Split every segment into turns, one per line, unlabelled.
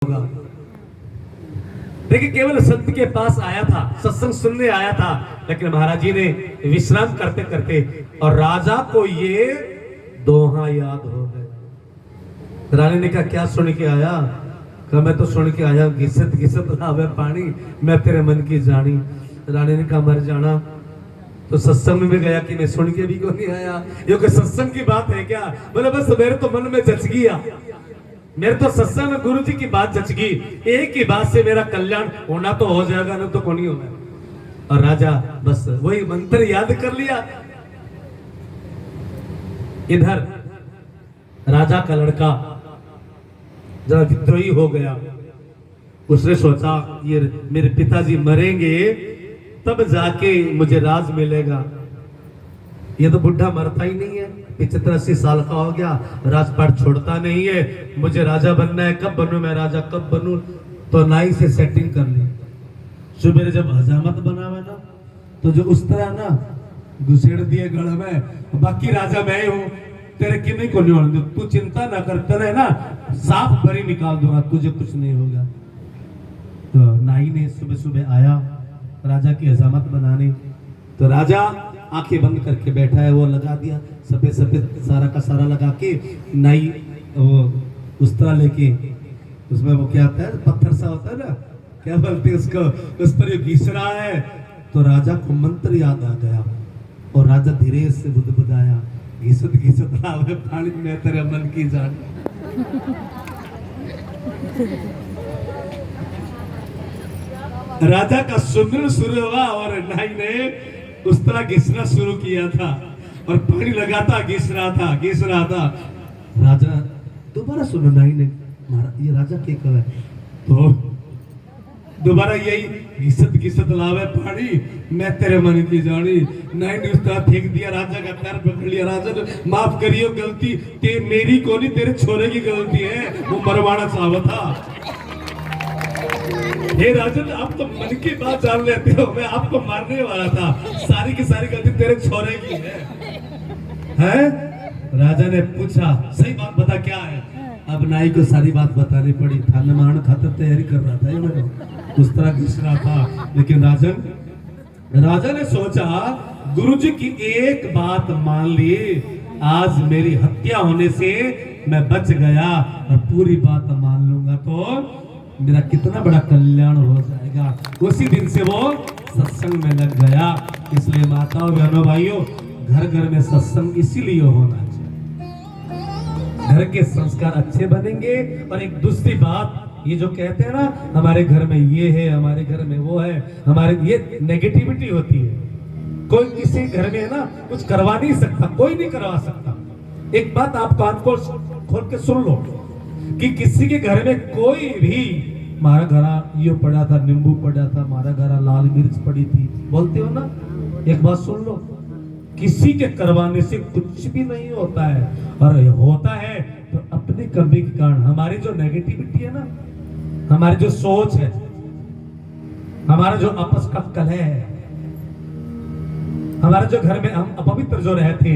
होगा। देखिए, केवल संत के पास आया था, सत्संग सुनने आया था, लेकिन महाराज जी ने विश्राम करते करते और राजा को ये दोहा याद हो गए। रानी ने कहा, क्या सुन के आया? कहा, मैं तो सुन के आया, घिसत घिसत लावे पानी, मैं तेरे मन की जानी। रानी ने कहा, मर जाना। तो सत्संग में भी गया कि मैं सुन के भी क्यों नहीं आया? ये कोई सत्संग की बात है क्या? बोले, बस मेरे तो मन में जच गया, मेरे तो सत्संग में गुरु जी की बात जच गई, एक ही बात से मेरा कल्याण होना तो हो जाएगा, ना तो कौन ही होगा। और राजा बस वही मंत्र याद कर लिया। इधर राजा का लड़का जरा विद्रोही हो गया। उसने सोचा, ये मेरे पिताजी मरेंगे तब जाके मुझे राज मिलेगा। ये तो बुढ़ा मरता ही नहीं है, 75-80 साल का हो गया, राजपाट छोड़ता नहीं है। मुझे राजा बनना है, कब बनूं मैं राजा, कब बनूं? तो नाई से सेटिंग कर ली। सुबह जब हजामत बना हुआ ना, तो जो उस तरह ना घुसेड़ दिए गढ़ में, बाकी राजा मैं हूं, तेरे किन्हीं को नहीं होने, तू चिंता ना कर, तेरे ना साफ बरी निकाल दूंगा, तुझे कुछ नहीं होगा। तो नाई ने सुबह सुबह आया राजा की हजामत बनाने। तो राजा आंखें बंद करके बैठा है, वो लगा दिया सफेद सफेद सारा का सारा लगा के, नाई वो उस तरह लेके, उसमें वो क्या आता है, पत्थर सा होता है ना, क्या बोलते हैं उसको, उस पर ये घिस रहा है। तो राजा को मंत्र याद आ गया और राजा धीरे से बुदबुदाया, घिसत घिसत लावे पानी, में तेरे मन की जान। राजा का सुमिरन शुरू हुआ और नाई ने उस तरह घिसना शुरू किया था और पानी लगाता घिस रहा था। राजा दोबारा सुना, नाई ने, ये राजा क्या कहा है? तो दोबारा यही घिसत घिसत लावे पानी, मैं तेरे मन की जानी। नाई ने उस तरह फेंक दिया, राजा का पैर पकड़ लिया। राजा ने, माफ करियो, गलती मेरी को नहीं, तेरे छोरे की गलती है, वो मरवाना चाहता था। हे राजन, आप तो मन की बात जान लेते हो, मैं आपको मारने वाला था, सारी की सारी गलती तेरे छोरे की है? राजा ने पूछा, सही बात बता क्या है? अब नाई को सारी बात बतानी पड़ी। थाने मारने खातिर तैयारी कर रहा था, ये उस तरह घिस रहा था। लेकिन राजा ने सोचा, गुरुजी की एक बात मान ली, आज मेरी हत्या होने से मैं बच गया, और पूरी बात मान लूंगा तो मेरा कितना बड़ा कल्याण हो जाएगा। उसी दिन से वो सत्संग में लग गया। इसलिए माताओं बहनों भाइयों, घर घर में सत्संग इसीलिए होना चाहिए, घर के संस्कार अच्छे बनेंगे। और एक दूसरी बात, ये जो कहते हैं ना, हमारे घर में ये है, हमारे घर में वो है, हमारे, ये नेगेटिविटी होती है। कोई किसी घर में है ना, कुछ करवा नहीं सकता, कोई नहीं करवा सकता। एक बात आप कान खोल के सुन लो कि किसी के घर में कोई भी, मारा घरा ये पड़ा था, नींबू पड़ा था, मारा घरा लाल मिर्च पड़ी थी, बोलते हो ना, एक बात सुन लो, किसी के करवाने से कुछ भी नहीं होता है। और होता है तो अपनी कमी के कारण, हमारी जो नेगेटिविटी है ना, हमारी जो सोच है, हमारा जो आपस का कलह है, हमारे जो घर में हम अपवित्र जो रहते,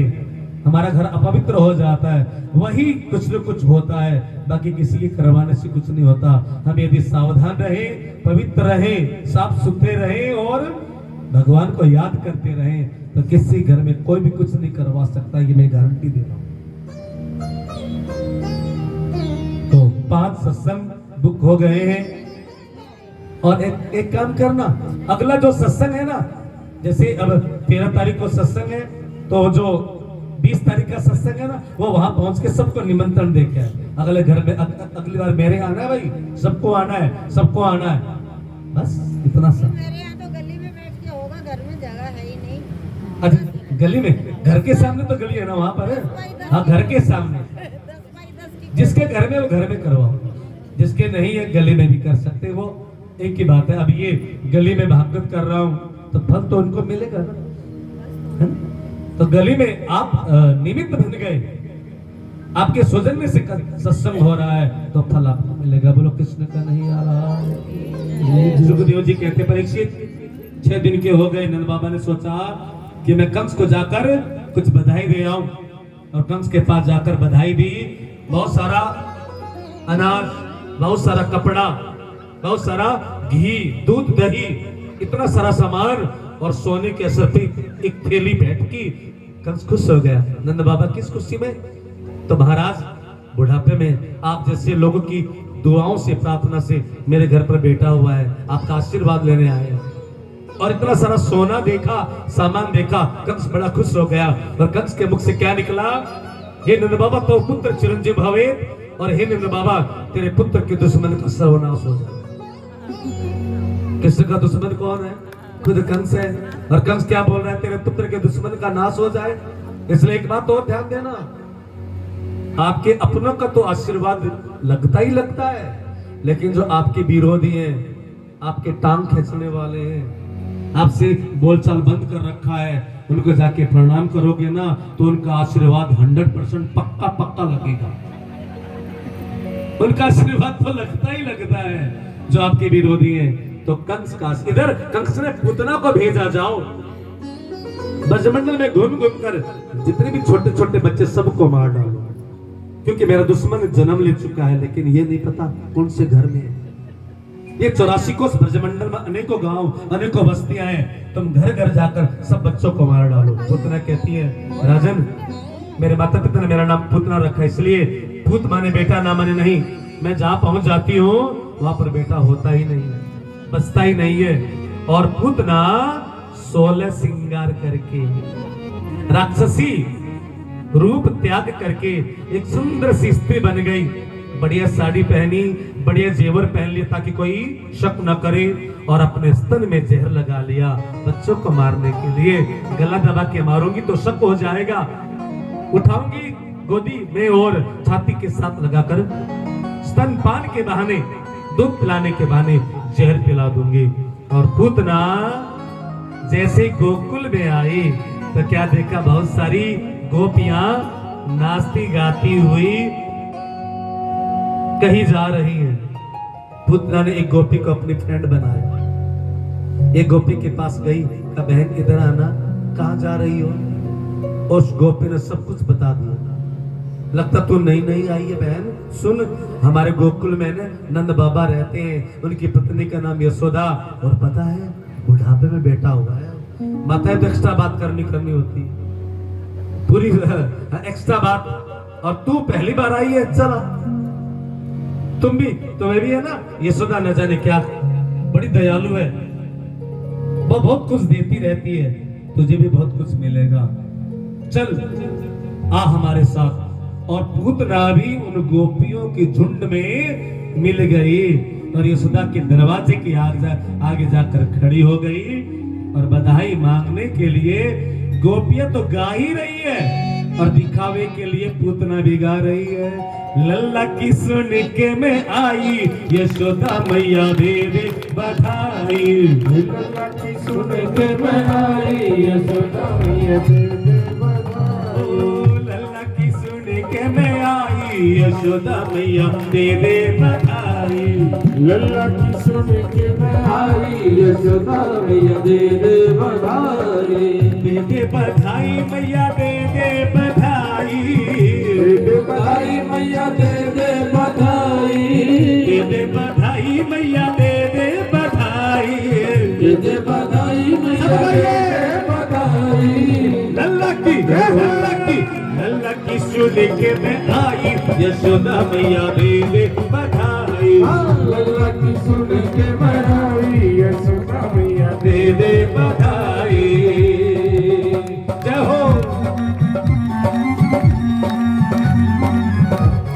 हमारा घर अपवित्र हो जाता है, वही कुछ न कुछ होता है, बाकी किसी के करवाने से कुछ नहीं होता। हम यदि सावधान रहे, पवित्र रहे, साफ सुथरे रहे और भगवान को याद करते रहे, तो किसी घर में कोई भी कुछ नहीं करवा सकता, ये मैं गारंटी दे रहा हूं। तो 5 सत्संग बुक हो गए हैं। और एक काम करना, अगला जो सत्संग है ना, जैसे अब 13 तारीख को सत्संग है, तो जो 20 तारीख का सत्संग है ना, वो वहां पहुंच के सबको निमंत्रण दे के अगले घर में, अगली बार मेरे आना है भाई, सबको आना है, सबको आना है, बस इतना सा।
मेरे यहाँ तो गली में बैठ के होगा, घर में जगह है ही नहीं।
अच्छा, गली में, घर के सामने तो गली है ना वहां पर, हाँ घर के सामने,
10 की
जिसके घर में वो घर में करवाओ, जिसके नहीं है गली में भी कर सकते, वो एक ही बात है। अब ये गली में भागवत कर रहा हूँ तो फल तो उनको मिलेगा ना, है ना? तो गली में आप निमित्त बन गए, आपके सौजन्य से सत्संग हो रहा है, तो फल आपको मिलेगा। बोलो कृष्ण का नहीं आ रहा है। सुखदेव जी कहते, परीक्षित 6 दिन के हो गए, नंद बाबा ने सोचा कि मैं कंस को जाकर कुछ बधाई दे आऊं, और कंस के पास जाकर बधाई दी। बहुत सारा अनाज बहुत सारा कपड़ा, बहुत सारा घी, दूध, दही, इतना सारा सामान और सोने के असर पे एक थैली भेंट की। कंस खुश हो गया। नंद बाबा किस खुशी में? तो महाराज बुढ़ापे में आप जैसे लोगों की दुआओं से, प्रार्थना से मेरे घर पर बेटा हुआ है, आपका आशीर्वाद लेने आए हैं। और इतना सारा सोना देखा, सामान देखा, कंस बड़ा खुश हो गया। और कंस के मुख से क्या निकला? हे नंद बाबा तो पुत्र चिरंजीव भवे, और हे नंद बाबा तेरे पुत्र के दुश्मन का सर्वनाश हो जाए। किसका दुश्मन कौन है? खुद कंस है। और कंस क्या बोल रहा है? तेरे पुत्र के दुश्मन का नाश हो जाए। इसलिए एक बात और ध्यान देना, आपके अपनों का तो आशीर्वाद लगता ही लगता है, लेकिन जो आपके विरोधी हैं, आपके टांग खींचने वाले हैं, आपसे बोलचाल बंद कर रखा है, उनको जाके प्रणाम करोगे ना तो उनका आशीर्वाद 100% पक्का पक्का लगेगा। उनका आशीर्वाद तो लगता ही लगता है जो आपके विरोधी हैं। तो कंस का इधर कंस ने पूतना को भेजा, जाओ ब्रजमंडल में घूम घूम कर जितने भी छोटे छोटे बच्चे सबको मार डालो, क्योंकि मेरा दुश्मन जन्म ले चुका है, लेकिन ये नहीं पता कौन से घर में है। ये 84 कोस ब्रजमंडल में अनेकों गांव, अनेकों बस्तियां हैं, तुम घर घर जाकर सब बच्चों को मार डालो। पूतना कहती है, राजन मेरे माता पिता ने मेरा नाम पूतना रखा, इसलिए पूत माने बेटा, ना माने नहीं। मैं जहां पहुंच जाती हूँ वहां पर बेटा होता ही नहीं है, बसता ही नहीं है। और पूतना 16 श्रृंगार करके, राक्षसी रूप त्याग करके एक सुंदर सी स्त्री बन गई। बढ़िया साड़ी पहनी, बढ़िया जेवर पहन लिया ताकि कोई शक न करे, और अपने स्तन में जहर लगा लिया बच्चों को मारने के लिए। गला दबा के मारूंगी तो शक हो जाएगा, उठाऊंगी गोदी में और छाती के साथ लगाकर स्तनपान के बहाने, दूध पिलाने के बहाने जहर पिला दूंगी। और पूतना जैसे गोकुल में आई तो क्या देखा? बहुत सारी गोपियां नाचती गाती हुई कहीं जा रही हैं। पूतना ने एक गोपी को अपनी फ्रेंड बनाया। एक गोपी के पास गई, कहा बहन इधर आना, कहाँ जा रही हो? उस गोपी ने सब कुछ बता दिया। लगता तू नहीं आई है बहन, सुन हमारे गोकुल में ना नंद बाबा रहते हैं, उनकी पत्नी का नाम यशोदा, और पता है बुढ़ापे में बेटा हुआ है। माता तो एक्स्ट्रा बात करनी होती, पूरी एक्स्ट्रा बात। और तू पहली बार आई है, चला तुम्हें भी है ना। यशोदा न जाने क्या बड़ी दयालु है, वो बहुत कुछ देती रहती है, तुझे भी बहुत कुछ मिलेगा, चल आ हमारे साथ। और पूतना भी उन गोपियों के झुंड में मिल गई और यशोदा के दरवाजे के आगे जाकर खड़ी हो गई और बधाई मांगने के लिए। गोपियां तो गा ही रही है और दिखावे के लिए पूतना भी गा रही है। लल्ला की सुन के मैं आई, यशोदा मैया दे दे बधाई। लल्ला की सुन के मैं आई, यशोदा मैया दे दे बधाई। लल्ला की सुन के मैं आई, यशोदा मैया दे दे बधाई। लल्ला की सुन के मैं आई, यशोदा मैया दे दे बधाई। दे दे बधाई मैया दे दे बधाई। दे दे बधाई मैया दे दे बधाई। दे दे बधाई मैया दे दे बधाई। दे दे बधाई मैया दे दे बधाई। लल्ला की सुन के मैं आई, यशोदा मैया दे दे बधाई। लल्ला की सुन के मैं आई, यशोदा मैया दे दे बधाई। जय हो।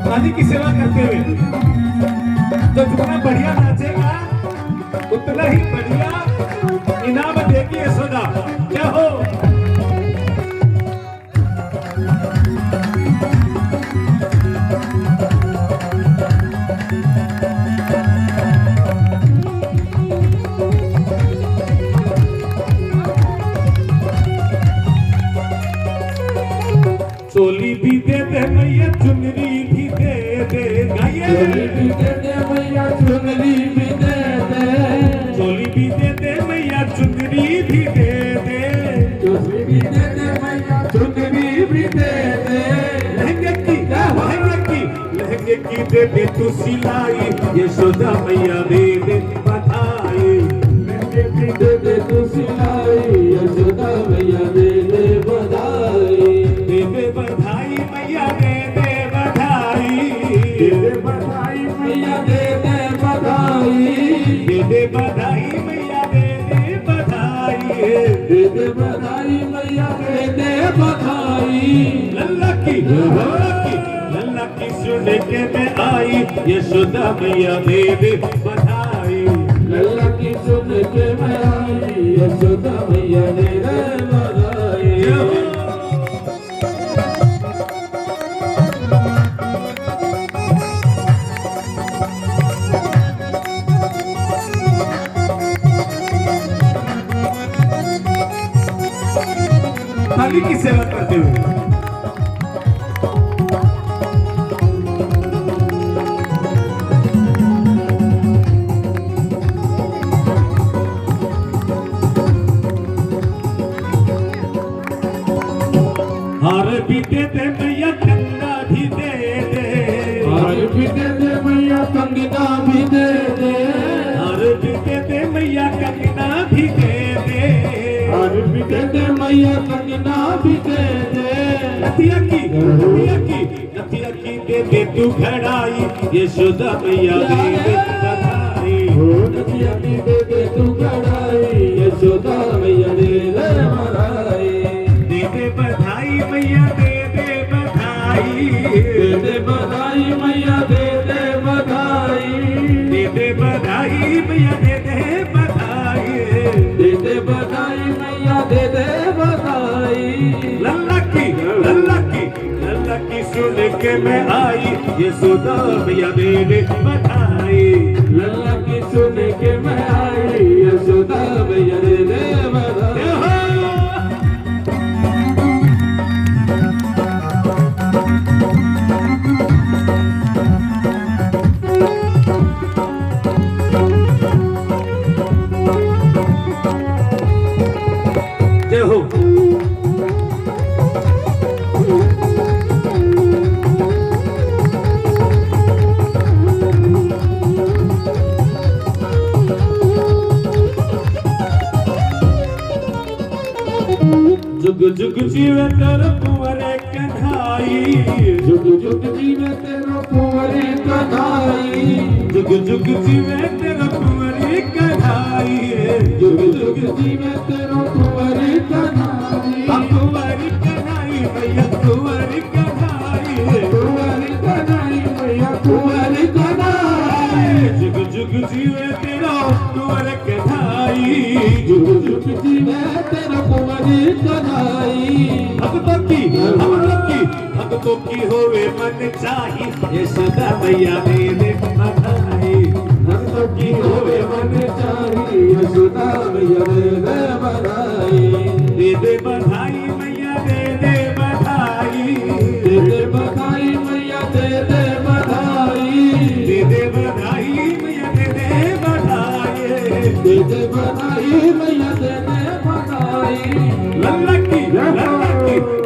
रानी की सेवा करते हुए तो जितना बढ़िया नाचेगा उतना ही बढ़िया इनाम देगी यशोदा। जय हो। चोली भी दे दे मैया, चुनरी भी दे दे, चोली भी दे दे मैया, चुनरी भी दे दे। चोली भी दे दे मैया, चुनरी भी दे दे। चोली भी दे दे मैया, चुनरी भी दे दे। लहंगे की की दे दे तू सिलाई, यशोदा मैया दे दे बधाई।
मेहंदी की दे दे तू सिलाई, यशोदा मैया दे दे बधाई।
दे दे बधाई मैया दे दे बधाई,
दे दे बधाई मैया दे दे बधाई।
दे दे बधाई मैया दे दे बधाई।
दे दे बधाई मैया दे दे बधाई।
लल्ला की लल्ला की सुन के मैं आई, यशोदा मैया दे दे बधाई।
लल्ला की सुन के मैं आई, यशोदा मैया दे दे बधाई।
थाली की सेवा करते हुए हार भी दे दे मैया, कंगा भी दे दे।
हार भी दे दे मैया, कंगना भी दे दे।
हार भी दे दे मैया, कंगना भी दे दे।
हार भी दे दे मैया, कंगना भी दे दे।
नथिया की दे दे तू घड़ाई, यशोदा मैया दे दे बधाई।
नदिया की दे दे तू कढ़ाई, यशोदा मैया दे दे बधाई।
दे दे बधाई मैया दे दे बधाई।
दे दे बधाई मैया दे दे बधाई।
दे दे बधाई मैया दे दे बधाई।
दे दे बधाई मैया दे दे बधाई।
लल्ला की सुन के मैं आई, यशोदा मैया दे दे बधाई।
लल्ला की सुन के मैं आई, यशोदा मैया दे दे बधाई।
जय हो। जुग जुग जीवे कर कुंवरे कन्हाई।
जुग जुग जीवे तेरो कुंवरी कन्हाई।
जुग जुग जीवे तेरा कुंवरी कन्हाई।
जुग जुग जीवे तेरो कुंवरी कन्हाई।
कुंवरी कन्हाई मैया कुंवरी कन्हाई।
कुंवरी कन्हाई मैया कुंवरी कन्हाई।
जुग जुग जीवे तेरा कुंवर कन्हाई।
जुग जुग जीवे तेरो कुंवरी कन्हाई।
भक्तों की होवे मन चाही, यशोदा मैया दे दे बधाई।
भक्तों की होवे मन चाही, यशोदा मैया दे दे बधाई।
दे दे बधाई मैया दे दे बधाई।
दे दे बधाई मैया दे दे बधाई।
दे दे बधाई मैया दे दे बधाई।
दे दे बधाई मैया दे दे बधाई।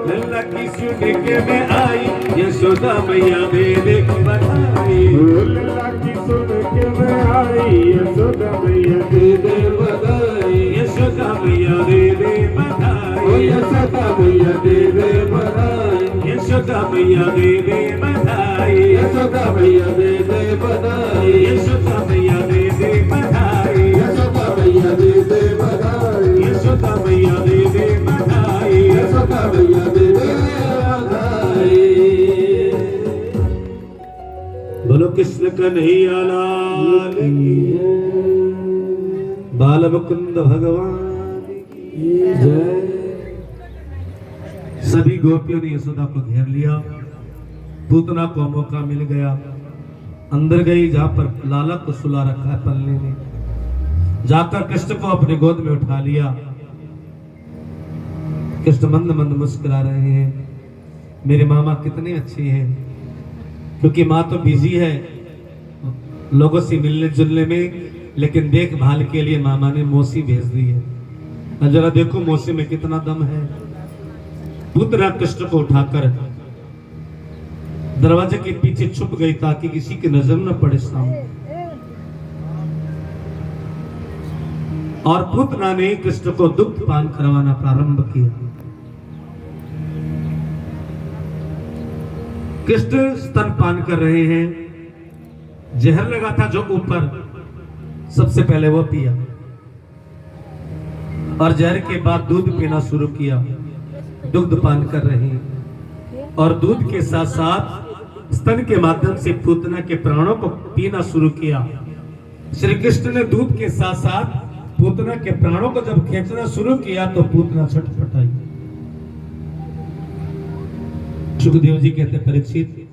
लल्ला की सुन के मैं आई, यशोदा मैया दे दे बधाई।
लल्ला की सुन के मैं आई, यशोदा मैया दे दे बधाई।
यशोदा मैया दे दे बधाई।
यशोदा मैया दे दे बधाई।
यशोदा मैया दे दे बधाई।
यशोदा मैया दे दे बधाई।
यशोदा मैया दे दे बधाई।
यशोदा मैया दे दे बधाई।
यशोदा मैया दे दे बधाई।
यशोदा मैया दे दे बधाई।
बोलो कृष्ण कन्हैया लाल की, बाल मुकुंद भगवान की
जय।
सभी गोपियों ने यशोदा को घेर लिया। पूतना को मौका मिल गया, अंदर गई जहां पर लाला को सुला रखा है पल्ले में, जाकर कृष्ण को अपने गोद में उठा लिया। कृष्ण मंद मंद मुस्कुरा रहे हैं। मेरे मामा कितने अच्छे हैं, क्योंकि माँ तो बिजी है लोगों से मिलने जुलने में, लेकिन देखभाल के लिए मामा ने मौसी भेज दी है। और जरा देखो मौसी में कितना दम है। पुत्र कृष्ण को उठाकर दरवाजे के पीछे छुप गई ताकि किसी की नजर न पड़े सामने। और पूतना ने कृष्ण को दुग्ध पान करवाना प्रारंभ किया। कृष्ण स्तन पान कर रहे हैं, जहर लगा था जो ऊपर, सबसे पहले वो पिया और जहर के बाद दूध पीना शुरू किया। दुग्ध पान कर रहे हैं और दूध के साथ साथ स्तन के माध्यम से पूतना के प्राणों को पीना शुरू किया। श्री कृष्ण ने दूध के साथ साथ पूतना के प्राणों को जब खींचना शुरू किया तो पूतना छटपटाई। सुखदेव जी कहते, परीक्षित,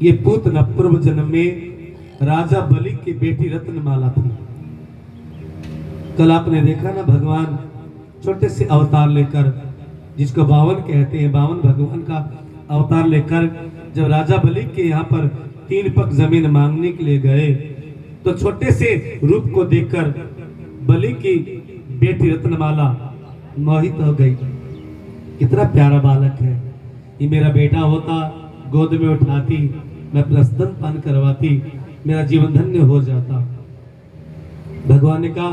ये पूतना पूर्व जन्म में राजा बलि की बेटी रत्नमाला थी। कल आपने देखा ना, भगवान छोटे से अवतार लेकर, जिसको बावन कहते हैं, बावन भगवान का अवतार लेकर जब राजा बलि के यहाँ पर 3 पग जमीन मांगने के लिए गए तो छोटे से रूप को देखकर बलि की बेटी रत्नमाला मोहित हो गई। कितना प्यारा बालक है, ये मेरा बेटा होता, गोद में उठाती, मैं अपना स्तन पान करवाती, मेरा जीवन धन्य हो जाता। भगवान ने कहा,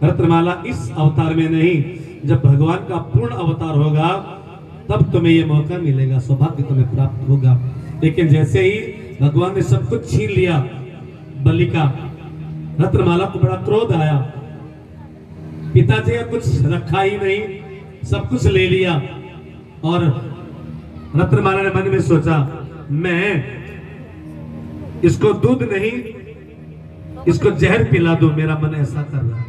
रत्नमाला इस अवतार में नहीं, जब भगवान का पूर्ण अवतार होगा तब तुम्हें यह मौका मिलेगा, सौभाग्य तुम्हें प्राप्त होगा। लेकिन जैसे ही भगवान ने सब कुछ छीन लिया बलि का, रत्नमाला को बड़ा क्रोध आया। पिताजी का कुछ रखा ही नहीं, सब कुछ ले लिया। और रत्नमाला ने मन में सोचा, मैं इसको दूध नहीं, इसको जहर पिला दूं, मेरा मन ऐसा कर रहा है,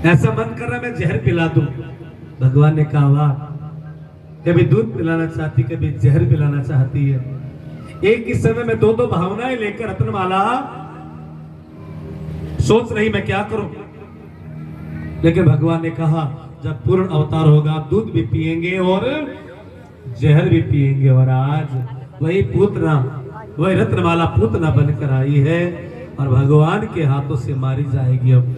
ऐसा मन कर रहा, मैं जहर पिला दूं। भगवान ने कहा, वाह, कभी दूध पिलाना चाहती, कभी जहर पिलाना चाहती है। एक ही समय में दो भावनाएं लेकर रत्नमाला सोच रही, मैं क्या करूं। लेकिन भगवान ने कहा, जब पूर्ण अवतार होगा दूध भी पिएंगे और जहर भी पिएंगे। और आज वही पूतना, वही रत्नमाला पूतना बनकर आई है और भगवान के हाथों से मारी जाएगी। अब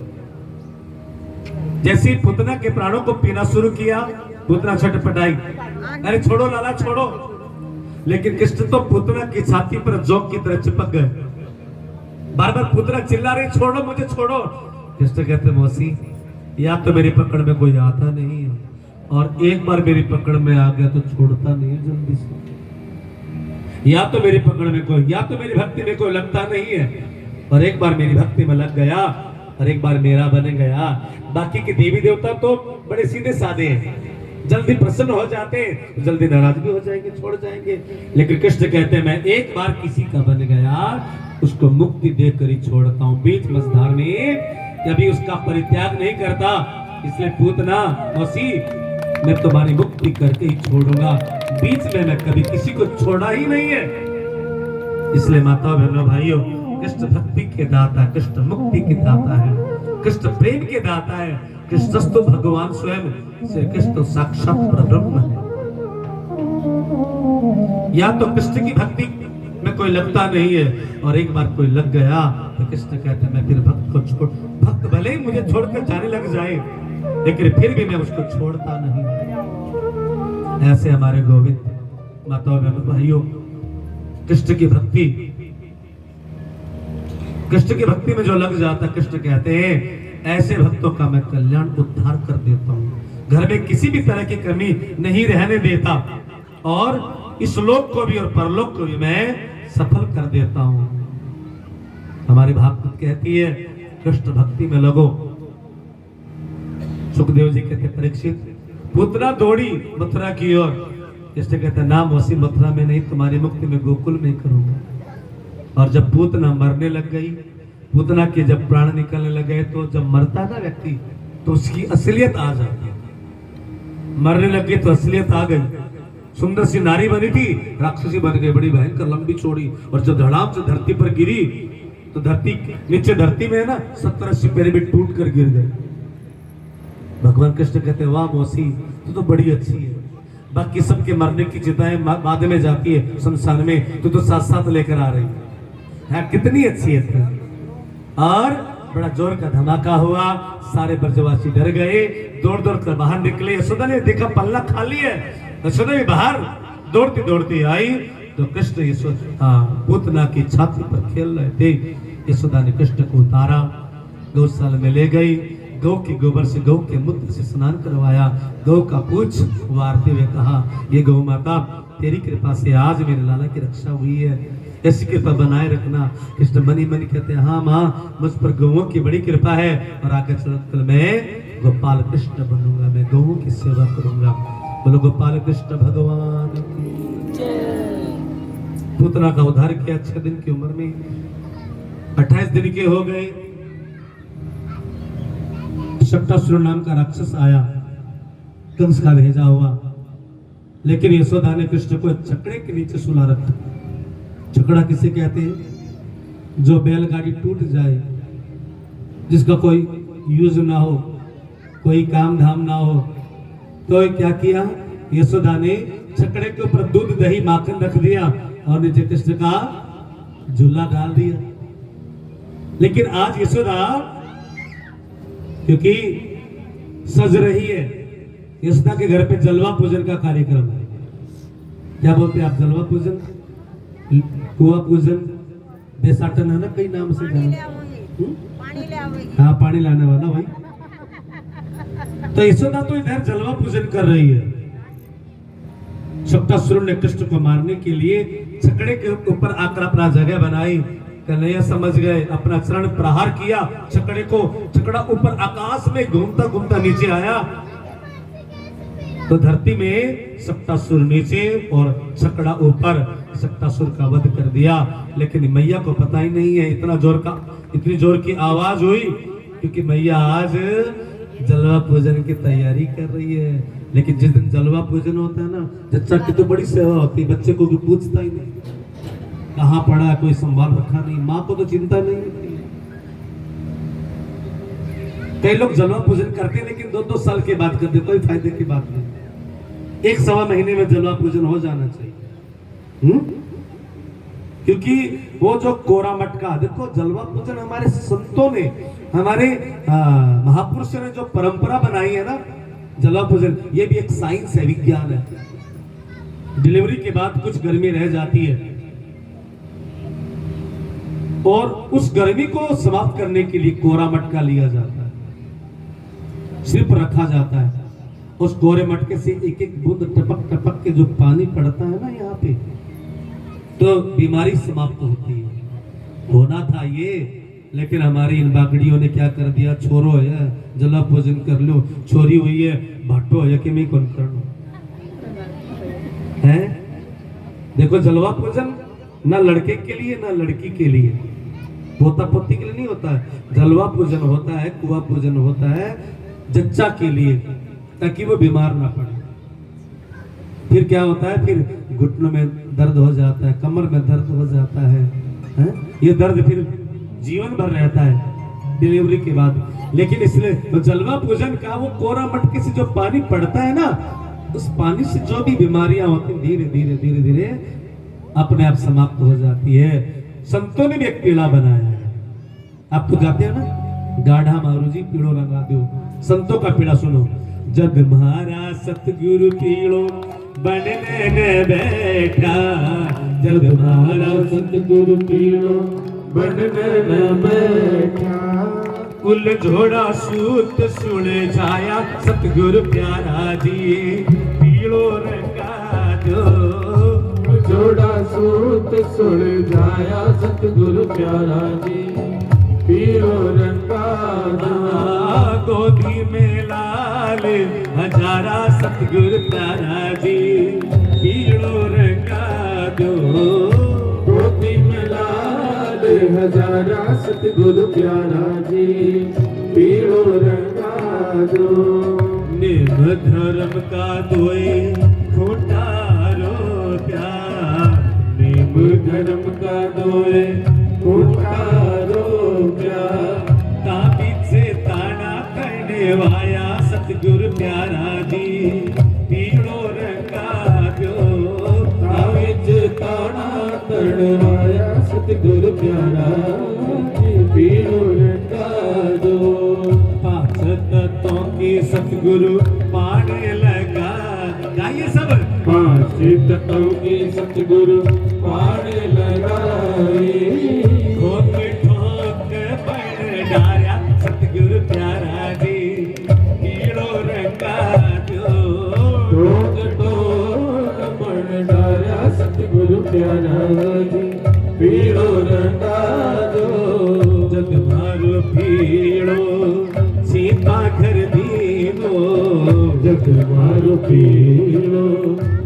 जैसे पूतना के प्राणों को पीना शुरू किया, पूतना छटपटाई, अरे छोड़ो लाला छोड़ो। लेकिन कृष्ण तो पूतना की छाती पर जोंक की तरह चिपक गए। बार बार पूतना चिल्ला रही, छोड़ो मुझे छोड़ो। कृष्ण कहते, मौसी, या तो मेरी पकड़ में कोई आता नहीं है, और एक बार मेरी पकड़ में आ गया तो छोड़ता नहीं है जल्दी से। या तो मेरी पकड़ में कोई, या तो मेरी भक्ति में कोई लगता नहीं है, और एक बार मेरी भक्ति में लग गया और एक बार मेरा बन गया। बाकी के देवी देवता तो बड़े सीधे साधे हैं, जल्दी प्रसन्न हो जाते हैं तो जल्दी नाराज भी हो जाएंगे, छोड़ जाएंगे। लेकिन कृष्ण कहते हैं, मैं एक बार किसी का बन गया, उसको मुक्ति देकर ही छोड़ता हूँ। बीच मझधार में कभी उसका परित्याग नहीं करता। इसलिए पूतना, मौसी, मैं तुम्हारी मुक्ति करके ही छोड़ूंगा, बीच में मैं कभी किसी को छोड़ा ही नहीं है। इसलिए माताओं बहनों भाइयों, कृष्ण भक्ति के दाता, कृष्ण मुक्ति के दाता है, कृष्ण प्रेम के दाता है। कृष्ण तो भगवान स्वयं, श्री कृष्ण साक्षात परब्रह्म है। या तो कृष्ण की भक्ति में कोई लगता नहीं है, और एक बार कोई लग गया तो कृष्ण कहते हैं, मैं फिर भक्त को छोड़, भक्त भले ही मुझे छोड़कर जाने लग जाए, लेकिन फिर भी मैं उसको छोड़ता नहीं। ऐसे हमारे गोविंद, माताओं बहनों भाइयों, कृष्ण की भक्ति, कृष्ण की भक्ति में जो लग जाता, कृष्ण कहते हैं, ऐसे भक्तों का मैं कल्याण उद्धार कर देता हूँ, घर में किसी भी तरह की कमी नहीं रहने देता, और इस लोक को भी और परलोक को भी मैं सफल कर देता हूँ। हमारी भागवत कहती है, कृष्ण भक्ति में लगो। सुखदेव जी कहते, परीक्षित, पूतना दौड़ी मथुरा की ओर। कृष्ण कहते, ना मौसी, मथुरा में नहीं, तुम्हारी मुक्ति में गोकुल में करूंगा। और जब पूतना मरने लग गई, पूतना के जब प्राण निकलने लगे, तो जब मरता ना व्यक्ति तो उसकी असलियत आ जाती है। मरने लगे तो असलियत आ गई। सुंदर सी नारी बनी थी, राक्षसी बन गई, बड़ी भयंकर लंबी चौड़ी। और जब धड़ाम से धरती पर गिरी तो धरती नीचे, धरती में है ना, 70-80 पैर भी टूट कर गिर गए। भगवान कृष्ण कहते, वाह मौसी, तू तो बड़ी अच्छी है। बाकी सबके मरने की चिताएं बाद में जाती है शमशान में, तू तो साथ साथ लेकर आ रही है, कितनी अच्छी है तू। और बड़ा जोर का धमाका हुआ, सारे ब्रजवासी डर गए, दौड़ दौड़ कर बाहर निकले। यशोदा ने देखा पल्ला खाली है, यशोदा भी बाहर दौड़ती दौड़ती आई तो कृष्ण यशोदा पूतना की छाती पर खेल रहे थे। यशोदा ने कृष्ण को उतारा, गौशाला में ले गई, गौ के गोबर से, गौ के मूत्र से स्नान करवाया, गौ का पूछ वारते हुए कहा, ये गौ माता तेरी कृपा से आज मेरे लाला की रक्षा हुई है, ऐसी कृपा बनाए रखना। कृष्ण मनी मनी कहते हैं, हाँ माँ मुझ पर गौओं की बड़ी कृपा है और आगे चलकर मैं गोपाल कृष्ण बनूंगा, मैं गौओं की सेवा करूंगा। बोलो गोपाल कृष्ण भगवान की जय। पूतना का उद्धार किया 6 दिन की उम्र में, 28 दिन के हो गए। शक्टासुर नाम का राक्षस आया, कंस का भेजा हुआ, लेकिन यशोदा ने कृष्ण को छकड़े के नीचे सुला रखा। छकड़ा किसे कहते हैं? जो बैलगाड़ी टूट जाए, जिसका कोई यूज ना हो, कोई काम धाम ना हो, तो क्या किया यशोदा ने? छकड़े के ऊपर दूध दही माखन रख दिया और नीचे कृष्ण का झूला डाल दिया। लेकिन आज यशोदा क्योंकि सज रही है, यशोदा के घर पे जलवा पूजन का कार्यक्रम है। क्या बोलते हैं आप? जलवा पूजन, कुआ पूजन, देसाटन है ना, कई नाम से जाना। हाँ, पानी लाने वाला भाई। तो यशोदा तो इधर जलवा पूजन कर रही है। शक्टासुर ने कृष्ण को मारने के लिए छकड़े के ऊपर आकर अपना जगह बनाई। कन्हैया समझ गए, अपना चरण प्रहार किया छकड़े को, छकड़ा ऊपर आकाश में घूमता घूमता नीचे आया तो धरती में शक्टासुर नीचे और छकड़ा ऊपर। शक्टासुर का वध कर दिया, लेकिन मैया को पता ही नहीं है इतनी जोर की आवाज हुई, क्योंकि मैया आज जलवा पूजन की तैयारी कर रही है। लेकिन जिस दिन जलवा पूजन होता है ना, जच्चा की तो बड़ी सेवा होती है, बच्चे को भी पूछता ही नहीं कहाँ पड़ा है, कोई संभाल रखा नहीं, माँ को तो चिंता नहीं होती। कई लोग जलवा पूजन करते हैं लेकिन 2-2 साल के बाद करते, कोई फायदे की बात नहीं। 1-1.25 महीने में जलवा पूजन हो जाना चाहिए। क्योंकि वो जो कोरा मटका, देखो जलवा पूजन हमारे संतों ने, हमारे महापुरुषों ने जो परंपरा बनाई है ना, जलवा पूजन, ये भी एक साइंस है, विज्ञान है। डिलीवरी के बाद कुछ गर्मी रह जाती है और उस गर्मी को समाप्त करने के लिए कोरा मटका लिया जाता है, सिर पर रखा जाता है। उस कोरे मटके से एक एक बूंद टपक टपक के जो पानी पड़ता है ना यहाँ पे, तो बीमारी समाप्त होती है। होना था ये, लेकिन हमारी इन बागड़ियों ने क्या कर दिया, छोरो है जलवा पूजन कर लो, छोरी हुई है भाटो है कि मैं कौन कर लो है। देखो जलवा पूजन ना लड़के के लिए ना लड़की के लिए, पोता पोती के लिए नहीं होता है। जलवा पूजन होता है, कुआ पूजन होता है जच्चा के लिए, ताकि वो बीमार ना पड़े। फिर क्या होता है, फिर घुटनों में दर्द हो जाता है, कमर में दर्द हो जाता है, ये दर्द फिर जीवन भर रहता है डिलीवरी के बाद। लेकिन इसलिए जलवा पूजन का वो कोरा मटके से जो पानी पड़ता है ना, उस पानी से जो भी बीमारियां होती धीरे धीरे धीरे धीरे अपने आप समाप्त हो जाती है। संतों ने भी एक पीड़ा बनाया है, आप तो जाते हो ना, गाढ़ा मारू जी पीड़ो लगा दो। संतों का पीड़ा सुनो। जग महाराज सतगुरु पीड़ो बनने न बैठा, जग महाराज
सतगुरु पीड़ो बनने न बैठा,
कुल झोड़ा सूत सुन जाया सतगुरु प्यारा जी, पीड़ो रंगा दो।
जोड़ा सूत सुन जाया सतगुरु प्यारा जी, पीड़ो रंगा दो।
गोदी में लाल हजारा सतगुरु प्यारा जी, पीड़ो रंगा दो।
गोदी में लाल हजारा सतगुरु प्यारा जी, पीड़ो रंगा दो।
निम धर्म का दोए खोटारो प्यार,
निम धर्म का दोए खोटारो प्यार,
ताबीज से ताना करने वाया सतगुरु प्यारा जी, पीड़ो रंगा दो।
ताबीज ताना करवाया सतगुरु प्यारा जी, पीड़ो रंगा दो।
5 तत्वों की सतगुरु पाने लगा, गाइए सब।
5 चित की सतगुरु पाड़ लगाई
ठोक ठोक बन डारा सतगुरु प्यारा जी पीड़ो रंगा जो
ठोक ठोक बन डारा सतगुरु प्यारा जी पीड़ो रंगा जो
जग मारो पीड़ो सीता घर दीनो
जग मारो पीड़ो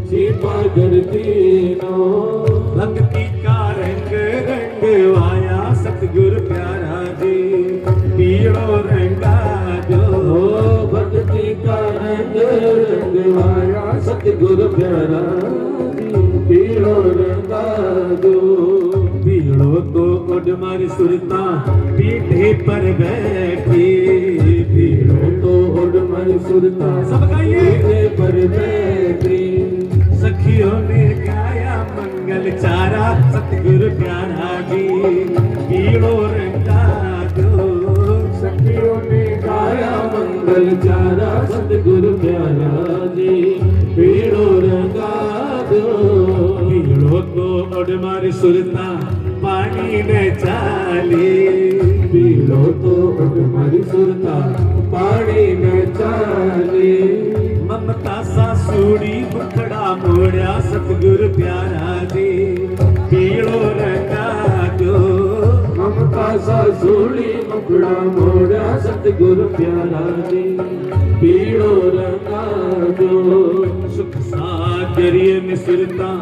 सीमा घर दीनो
भक्ति का रंग रंगवाया सतगुरु प्यारा जी पीड़ो रंगा जो
भक्ति का रंग रंगवाया सतगुरु प्यारा जी पीड़ो रंगा जो
पीड़ो तो उड़ मारी सुरता पीठे पर बैठी
पीड़ो तो उड़ मारी सुरता
सब गाइए।
पीठे पर बैठी
सखियों ने गाया मंगल चारा सतगुरु प्यारा जी पीड़ो रंगा जो
सखियों ने गाया मंगल चारा सतगुरु प्यारा जी पीड़ो रंगा दो
पीड़ो तो उड़ मारी सुरता पानी में चाली
पीड़ो तो हमारी सुरता पानी में चाले
ममता सा सूड़ी मुखड़ा मोड़ा सतगुरु प्यारा जी पीड़ो रंगा जो
ममता सा सूड़ी मुखड़ा मोड़ा सतगुरु प्यारा जी पीड़ो रंगा जो
सुख सागरिय में सुरता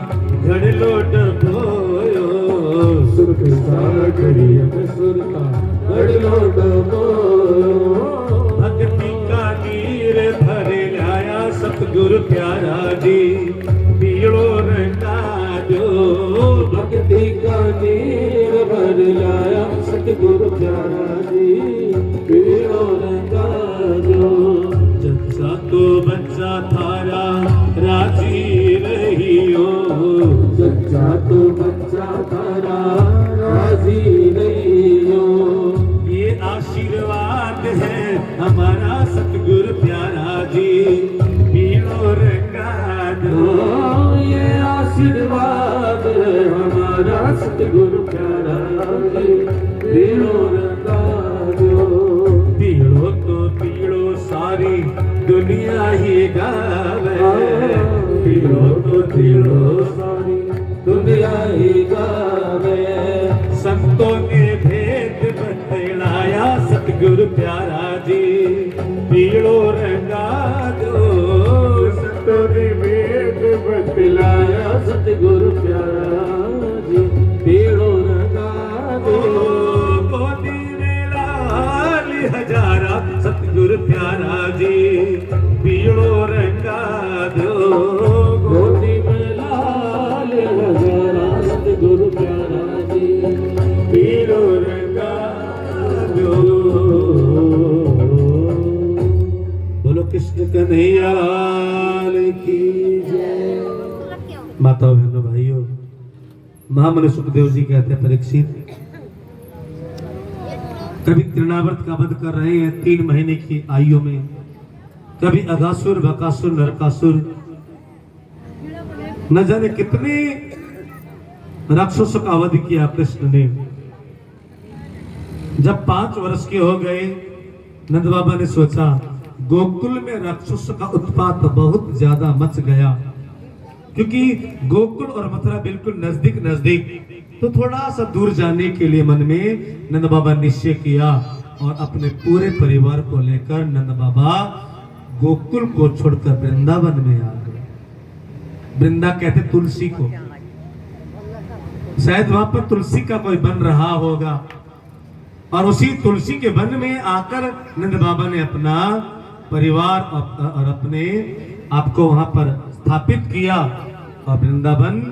घड़ लोट बोयो
सुख सागरिय में सुरता गड़लो डबो
भक्ति का नीर भरे लाया सतगुरु प्यारा जी पीड़ो रंगा जो
भक्ति का नीर भर लाया सतगुरु प्यारा जी पीड़ो रंगा जो
जच्चा तो बच्चा थारा राजी रहियो
सच्चा तो बच्चा तारा राजी नहीं हो
ये आशीर्वाद है हमारा सतगुरु प्यारा जी पीड़ो रंगा जो
ये आशीर्वाद है हमारा सतगुरु प्यारा जी पीड़ो रंगा जो
पीड़ो तो पीड़ो सारी दुनिया ही गावे
पीड़ो तो पीड़ो सारी दुनिया ही गावे
संतों ने भेद बतलाया सतगुरु प्यारा जी पीड़ो रंगा जो
संतों ने वेद बतलाया सतगुरु प्यारा जी पीड़ो रंगा दो
गोदी में लाल हजारा सतगुरु प्यारा जी पीड़ो रंगा दो
गोदी में लाल हजारा सतगुरु प्यारा जी पीड़ो रंगा दो
बोलो कृष्ण कन्हैया लाल की जय। माताओं बहनों भाइयों महामुनि सुखदेव जी कहते हैं परीक्षित कभी तृणावर्त का वध कर रहे हैं 3 महीने की आयु में कभी अगासुर बकासुर नरकासुर न जाने कितने राक्षसों का वध किया कृष्ण ने। जब 5 वर्ष के हो गए नंद बाबा ने सोचा गोकुल में राक्षसों का उत्पात बहुत ज्यादा मच गया क्योंकि गोकुल और मथुरा बिल्कुल नजदीक नजदीक तो थोड़ा सा दूर जाने के लिए मन में नंद बाबा निश्चय किया और अपने पूरे परिवार को लेकर नंद बाबा गोकुल को छोड़कर वृंदावन में आ गए। वृंदा कहते तुलसी को, शायद वहां पर तुलसी का कोई बन रहा होगा और उसी तुलसी के वन में आकर नंद बाबा ने अपना परिवार और अपने आप को वहां पर स्थापित किया और वृंदावन